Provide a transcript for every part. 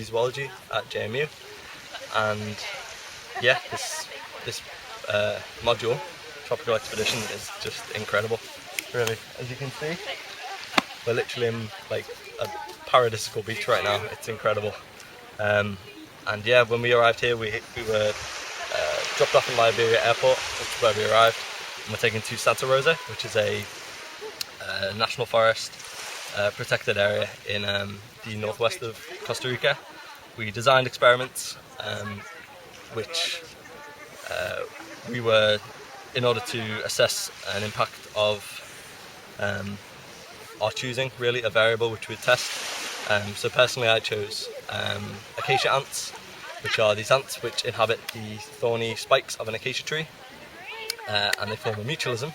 study zoology at JMU, and yeah, this module, Tropical Expedition, is just incredible. Really, as you can see, we're literally in like a paradisical beach right now. It's incredible. And yeah, when we arrived here, we were dropped off in Liberia Airport, which is where we arrived, and we're taken to Santa Rosa, which is a national forest protected area in the northwest of Costa Rica. We designed experiments which we were, in order to assess an impact of our choosing, really, a variable which we'd test. So personally I chose acacia ants, which are these ants which inhabit the thorny spikes of an acacia tree, and they form a mutualism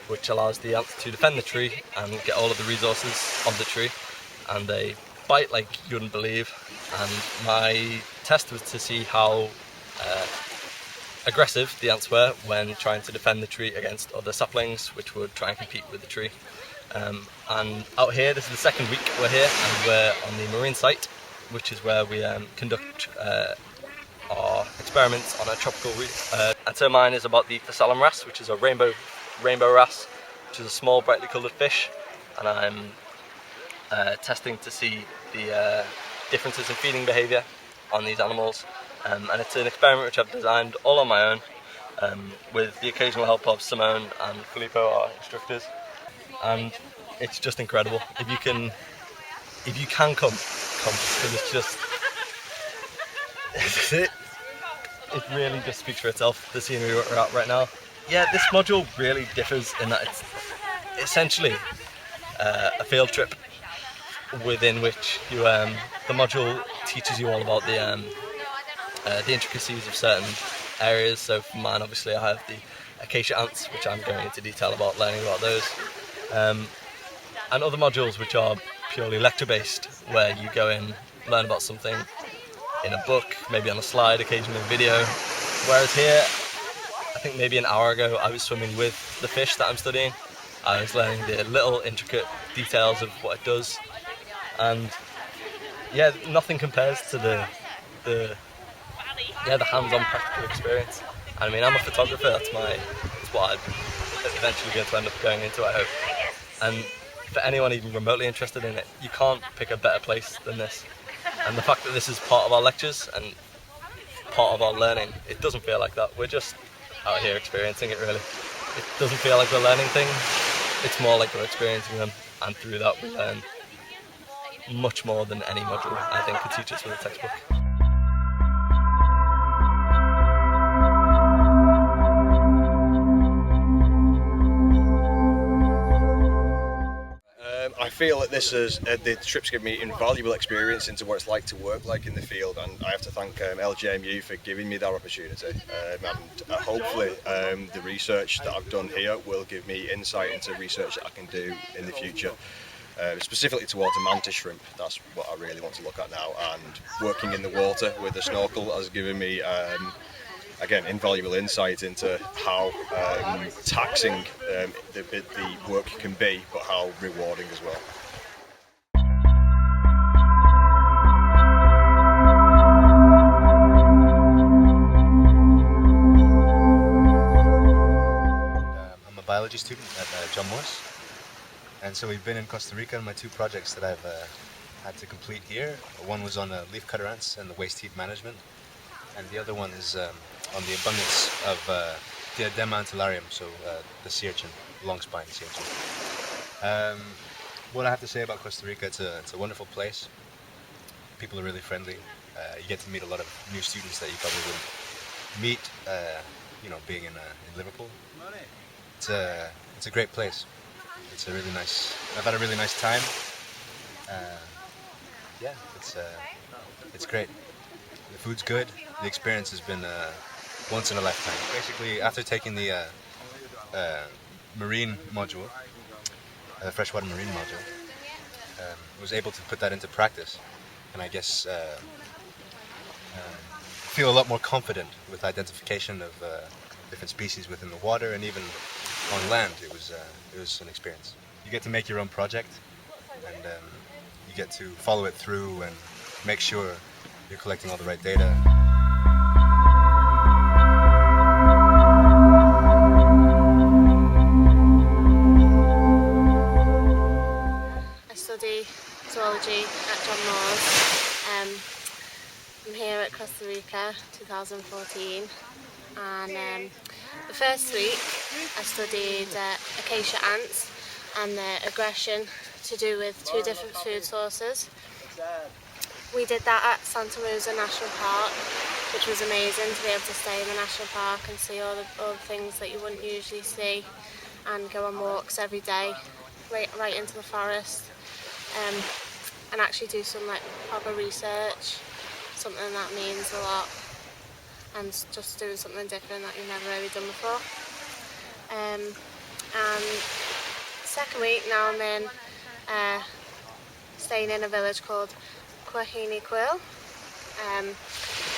which allows the ants to defend the tree and get all of the resources of the tree, and they bite like you wouldn't believe. And my test was to see how aggressive the ants were when trying to defend the tree against other saplings which would try and compete with the tree. And out here, this is the second week we're here, and we're on the marine site, which is where we conduct our experiments on a tropical reef. And so mine is about the Thessalan wrasse, which is a rainbow wrasse, which is a small brightly coloured fish, and I'm testing to see the differences in feeding behaviour on these animals. And it's an experiment which I've designed all on my own, with the occasional help of Simone and Filippo, our instructors. And it's just incredible. If you can come, because it's just it really just speaks for itself, the scenery we're at right now. Yeah, this module really differs in that it's essentially a field trip within which you the module teaches you all about the intricacies of certain areas. So for mine, obviously, I have the acacia ants, which I'm going into detail about, learning about those, and other modules which are purely lecture based, where you go in, learn about something in a book, maybe on a slide, occasionally a video. Whereas here, I think maybe an hour ago, I was swimming with the fish that I'm studying. I was learning the little intricate details of what it does, and yeah, nothing compares to the hands-on practical experience. I mean, I'm a photographer. That's what I'm eventually going to end up going into, I hope. And for anyone even remotely interested in it, you can't pick a better place than this. And the fact that this is part of our lectures and part of our learning, it doesn't feel like that. We're just out here experiencing it, really. It doesn't feel like we're learning things. It's more like we're experiencing them, and through that we learn much more than any module, I think, could teach us with a textbook. I feel that the trip's given me invaluable experience into what it's like to work like in the field, and I have to thank LJMU for giving me that opportunity. And hopefully the research that I've done here will give me insight into research that I can do in the future, specifically towards a mantis shrimp. That's what I really want to look at now, and working in the water with a snorkel has given me again, invaluable insight into how taxing the work can be, but how rewarding as well. I'm a biology student at John Morse, and so we've been in Costa Rica on my two projects that I've had to complete here. One was on leafcutter ants and the waste heat management, and the other one is on the abundance of Diadema antularium, so the sea urchin, long spine sea urchin. What I have to say about Costa Rica, it's a wonderful place. People are really friendly. You get to meet a lot of new students that you probably wouldn't meet, being in Liverpool. It's a great place. It's a really nice. I've had a really nice time. It's great. The food's good. The experience has been once in a lifetime. Basically, after taking the marine module, the freshwater marine module, was able to put that into practice, and I guess feel a lot more confident with identification of different species within the water, and even on land. It was an experience. You get to make your own project, and you get to follow it through and make sure you're collecting all the right data. I study zoology at John Moores. I'm here at Costa Rica 2014, and the first week I studied acacia ants and their aggression to do with 2 different food sources. We did that at Santa Rosa National Park, which was amazing to be able to stay in the national park and see all the things that you wouldn't usually see, and go on walks every day right into the forest, and actually do some like proper research, something that means a lot, and just doing something different that you've never really done before. And second week now I'm in staying in a village called Quill,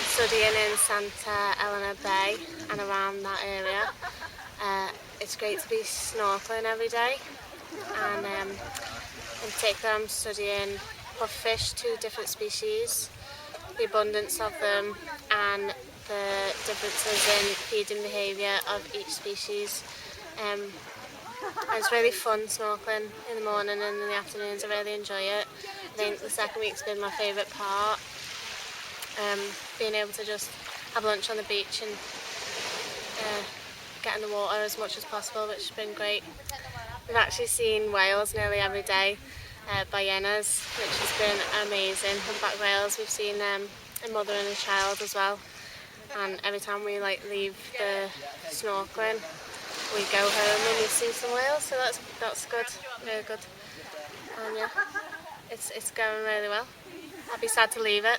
studying in Santa Elena Bay and around that area. It's great to be snorkeling every day, and in particular I'm studying pufferfish, 2 different species, the abundance of them and the differences in feeding behaviour of each species. And it's really fun snorkeling in the morning and in the afternoons. I really enjoy it. I think the second week's been my favourite part. Being able to just have lunch on the beach and get in the water as much as possible, which has been great. We've actually seen whales nearly every day, ballenas, which has been amazing. Humpback whales, we've seen a mother and a child as well. And every time we leave the snorkeling, we go home and we see some whales, so that's good, really good. And yeah, it's going really well. I'd be sad to leave it.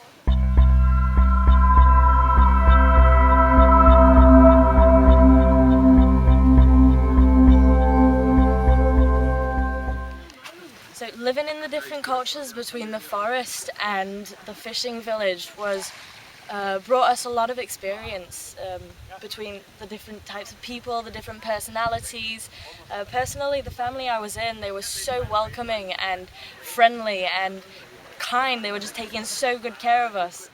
So living in the different cultures between the forest and the fishing village was brought us a lot of experience between the different types of people, the different personalities. Personally, the family I was in, they were so welcoming and friendly and kind. They were just taking so good care of us.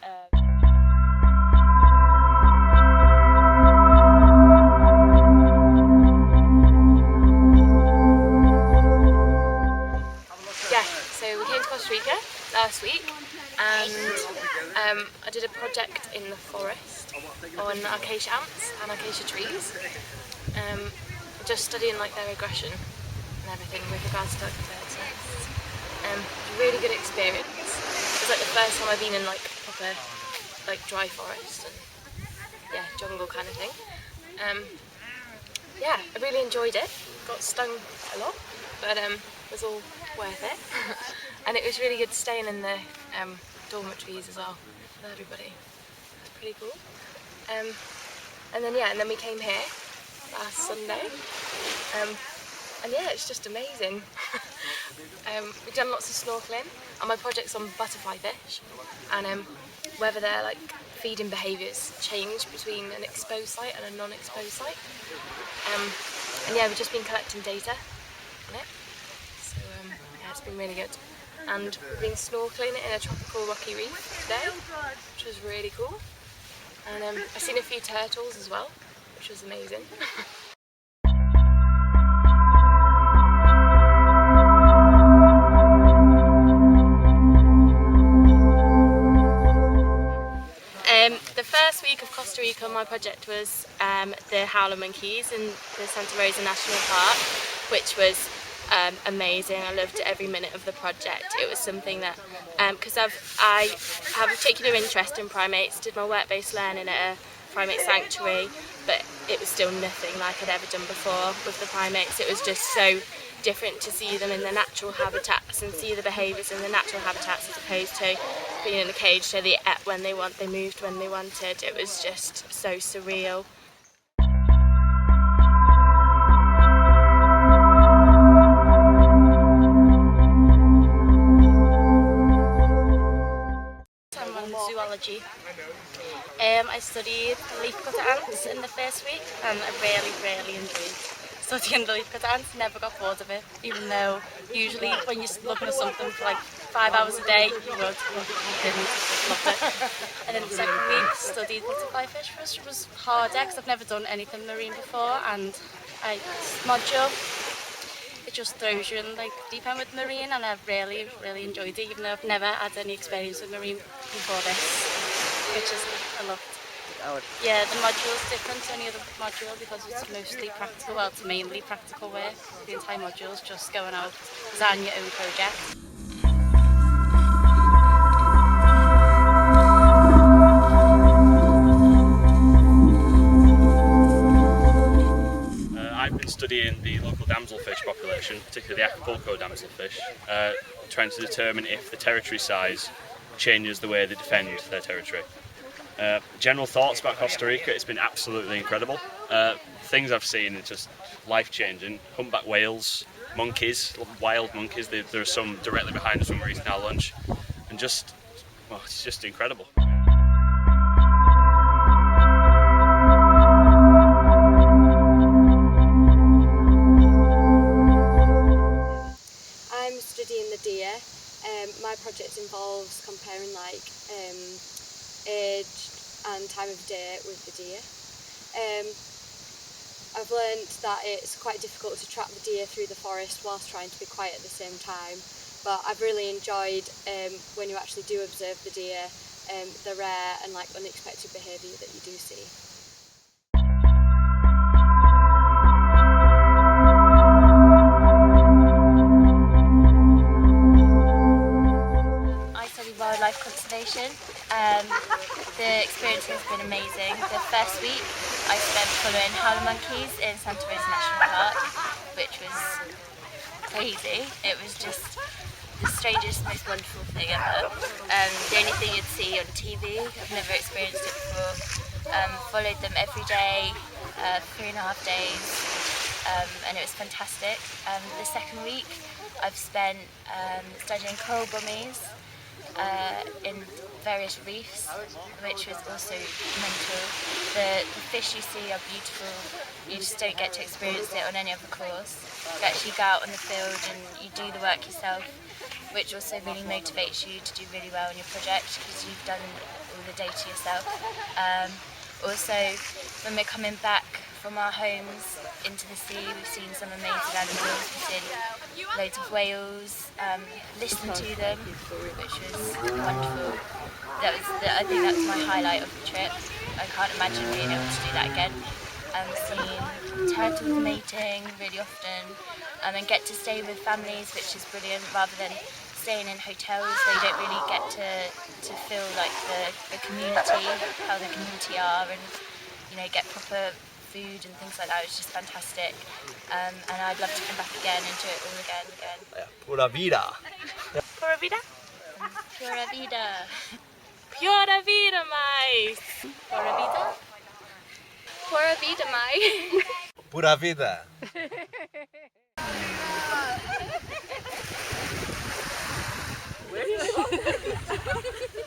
Yeah, so we came to Costa Rica last week, and I did a project in the forest on acacia ants and acacia trees, just studying their aggression and everything with regards to the birds' nests. Really good experience. It was the first time I've been in proper dry forest and jungle kind of thing. Yeah, I really enjoyed it. Got stung a lot, but it was all worth it. And it was really good staying in the dormitories as well with everybody. It was pretty cool. And then we came here last Sunday. And yeah, it's just amazing. We've done lots of snorkeling, and my project's on butterfly fish, and whether their feeding behaviours change between an exposed site and a non-exposed site. And yeah, we've just been collecting data on it. So yeah, it's been really good. And we've been snorkeling in a tropical rocky reef today, which was really cool. And I've seen a few turtles as well, which was amazing. The first week of Costa Rica, my project was the howler monkeys in the Santa Rosa National Park, which was amazing. I loved every minute of the project. It was something that, because I have a particular interest in primates, did my work-based learning at a primate sanctuary, but it was still nothing like I'd ever done before with the primates. It was just so different to see them in their natural habitats and see the behaviours in the natural habitats as opposed to being in a cage, so they ate when they want, they moved when they wanted. It was just so surreal. I'm on zoology. I studied leafcutter ants in the first week, and I really enjoyed studying the leafcutter ants. Never got bored of it, even though usually when you're looking at something for 5 hours a day, you would. Didn't. Loved it. And then the second week, studied butterfly fish, which was harder because I've never done anything marine before. And this module, it just throws you in like deep end with marine, and I've really enjoyed it, even though I've never had any experience with marine before this, which is I loved. Yeah, the module is different to any other module because it's mostly practical, well, it's mainly practical work. The entire module is just going out, design your own project. I've been studying the local damselfish population, particularly the Acapulco damselfish, trying to determine if the territory size changes the way they defend their territory. General thoughts about Costa Rica, it's been absolutely incredible. Things I've seen are just life-changing. Humpback whales, monkeys, wild monkeys, there are some directly behind us when we're eating our lunch, and just, well, it's just incredible. I'm studying the deer. My project involves comparing like age and time of day with the deer. I've learned that it's quite difficult to track the deer through the forest whilst trying to be quiet at the same time, but I've really enjoyed when you actually do observe the deer, the rare and like unexpected behaviour that you do see. I study wildlife conservation. The experience has been amazing. The first week I spent following howler monkeys in Santa Rosa National Park, which was crazy. It was just the strangest, most wonderful thing ever. The only thing you'd see on TV, I've never experienced it before. Followed them every day, 3.5 days, and it was fantastic. The second week I've spent studying coral bummies in various reefs, which was also mental. The fish you see are beautiful, you just don't get to experience it on any other course. You actually go out on the field and you do the work yourself, which also really motivates you to do really well in your project because you've done all the data yourself. Also, when we're coming back from our homes into the sea, we've seen some amazing animals, we've seen loads of whales, listened to them, which was wonderful. I think that's my highlight of the trip. I can't imagine being able to do that again. Seeing turtles mating really often, and get to stay with families, which is brilliant, rather than staying in hotels where you don't really get to feel like the community, how the community are, and get proper food and things like that. It was just fantastic, and I'd love to come back again and do it all again. Pura vida. Pura vida? Pura vida. Pura vida, mais! Pura vida? Pura vida, mai. Pura vida. Where are you going?